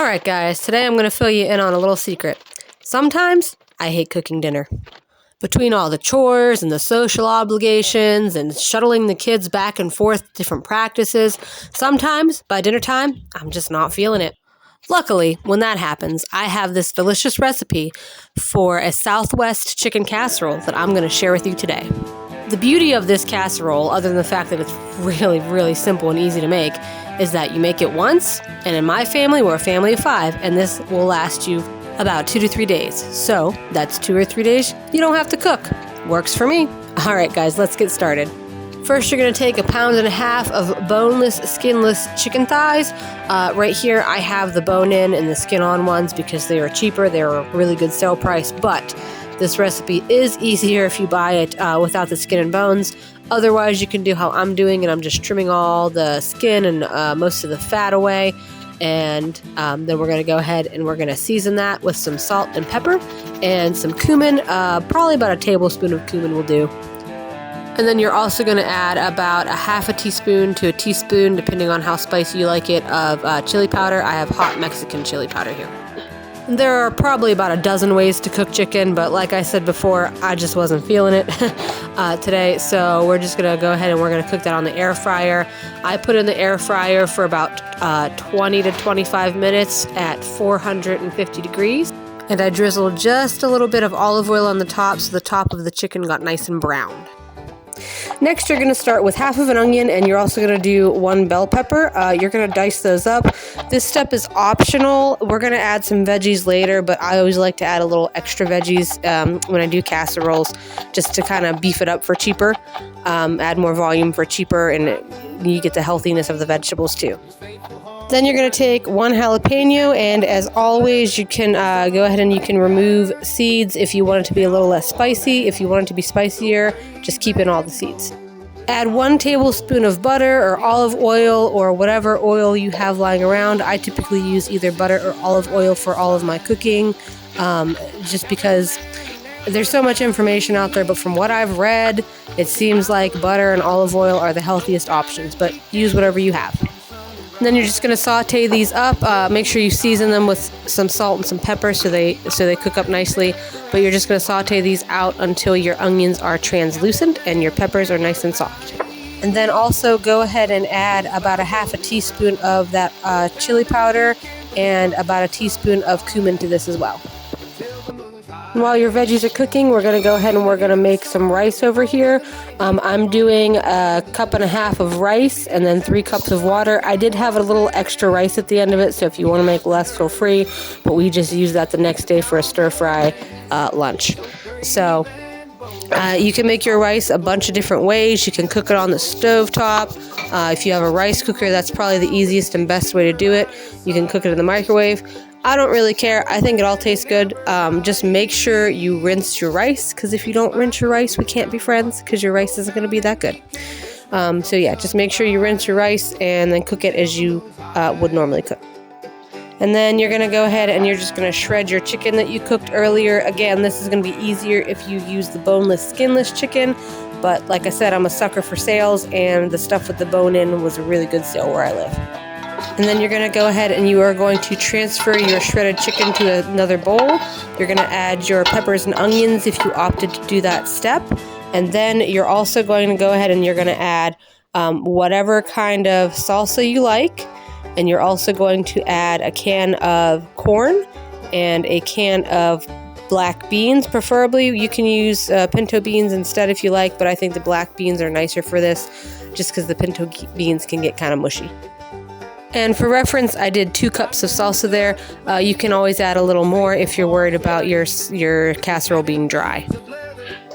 Alright guys, today I'm going to fill you in on a little secret. Sometimes I hate cooking dinner. Between all the chores and the social obligations and shuttling the kids back and forth to different practices, sometimes by dinner time, I'm just not feeling it. Luckily, when that happens, I have this delicious recipe for a Southwest chicken casserole that I'm going to share with you today. The beauty of this casserole, other than the fact that it's really, really simple and easy to make, is that you make it once, and in my family, we're a family of 5, and this will last you about 2 to 3 days. So, that's 2 or 3 days you don't have to cook. Works for me. Alright guys, let's get started. First, you're going to take 1.5 pounds of boneless, skinless chicken thighs. Right here, I have the bone-in and the skin-on ones because they are cheaper. They're a really good sale price, but this recipe is easier if you buy it without the skin and bones. Otherwise, you can do how I'm doing, and I'm just trimming all the skin and most of the fat away. And then we're going to go ahead and we're going to season that with some salt and pepper and some cumin. Probably about a tablespoon of cumin will do. And then you're also going to add about 1/2 teaspoon to a teaspoon, depending on how spicy you like it, of chili powder. I have hot Mexican chili powder here. There are probably about a dozen ways to cook chicken, but like I said before, I just wasn't feeling it today. So we're just going to go ahead and we're going to cook that on the air fryer. I put in the air fryer for about 20 to 25 minutes at 450 degrees. And I drizzled just a little bit of olive oil on the top so the top of the chicken got nice and brown. Next, you're going to start with 1/2 of an onion, and you're also going to do 1 bell pepper. You're going to dice those up. This step is optional. We're going to add some veggies later, but I always like to add a little extra veggies when I do casseroles, just to kind of beef it up for cheaper, add more volume for cheaper, and you get the healthiness of the vegetables too. Then you're going to take 1 jalapeno, and as always, you can go ahead and you can remove seeds if you want it to be a little less spicy. If you want it to be spicier, just keep in all the seeds. Add 1 tablespoon of butter or olive oil or whatever oil you have lying around. I typically use either butter or olive oil for all of my cooking, just because there's so much information out there, but from what I've read, it seems like butter and olive oil are the healthiest options, but use whatever you have. And then you're just going to saute these up. Make sure you season them with some salt and some pepper so they cook up nicely. But you're just going to saute these out until your onions are translucent and your peppers are nice and soft. And then also go ahead and add about 1/2 teaspoon of that chili powder and about 1 teaspoon of cumin to this as well. And while your veggies are cooking, we're going to go ahead and we're going to make some rice over here. I'm doing 1.5 cups of rice and then 3 cups of water. I did have a little extra rice at the end of it, so if you want to make less, feel free. But we just use that the next day for a stir-fry lunch. So you can make your rice a bunch of different ways. You can cook it on the stovetop. If you have a rice cooker, that's probably the easiest and best way to do it. You can cook it in the microwave. I don't really care. I think it all tastes good. Just make sure you rinse your rice, because if you don't rinse your rice, we can't be friends, because your rice isn't going to be that good. So yeah, just make sure you rinse your rice and then cook it as you would normally cook. And then you're going to go ahead and you're just going to shred your chicken that you cooked earlier. Again, this is going to be easier if you use the boneless, skinless chicken. But like I said, I'm a sucker for sales, and the stuff with the bone-in was a really good sale where I live. And then you're going to go ahead and you are going to transfer your shredded chicken to another bowl. You're going to add your peppers and onions if you opted to do that step. And then you're also going to go ahead and you're going to add whatever kind of salsa you like. And you're also going to add a can of corn and a can of black beans, preferably. You can use pinto beans instead if you like, but I think the black beans are nicer for this, just because the pinto beans can get kind of mushy. And for reference, I did 2 cups of salsa there. You can always add a little more if you're worried about your casserole being dry.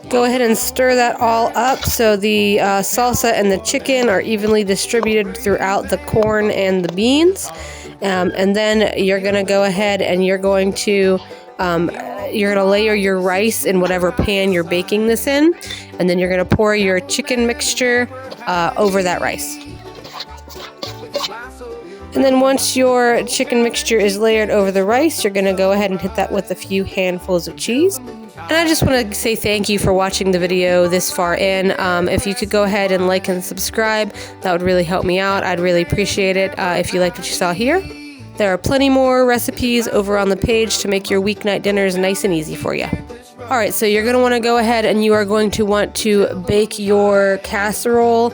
Go ahead and stir that all up so the salsa and the chicken are evenly distributed throughout the corn and the beans. And then you're going to go ahead and you're going to layer your rice in whatever pan you're baking this in. And then you're going to pour your chicken mixture over that rice. And then once your chicken mixture is layered over the rice, you're going to go ahead and hit that with a few handfuls of cheese. And I just want to say thank you for watching the video this far in. If you could go ahead and like and subscribe, that would really help me out. I'd really appreciate it if you liked what you saw here. There are plenty more recipes over on the page to make your weeknight dinners nice and easy for you. All right, so you're going to want to go ahead and you are going to want to bake your casserole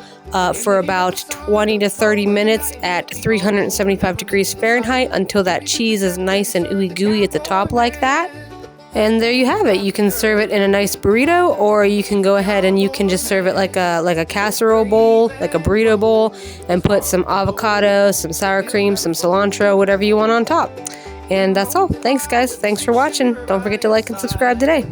for about 20 to 30 minutes at 375 degrees Fahrenheit until that cheese is nice and ooey gooey at the top like that. And there you have it. You can serve it in a nice burrito, or you can go ahead and you can just serve it like a casserole bowl, like a burrito bowl, and put some avocado, some sour cream, some cilantro, whatever you want on top. And that's all. Thanks, guys. Thanks for watching. Don't forget to like and subscribe today.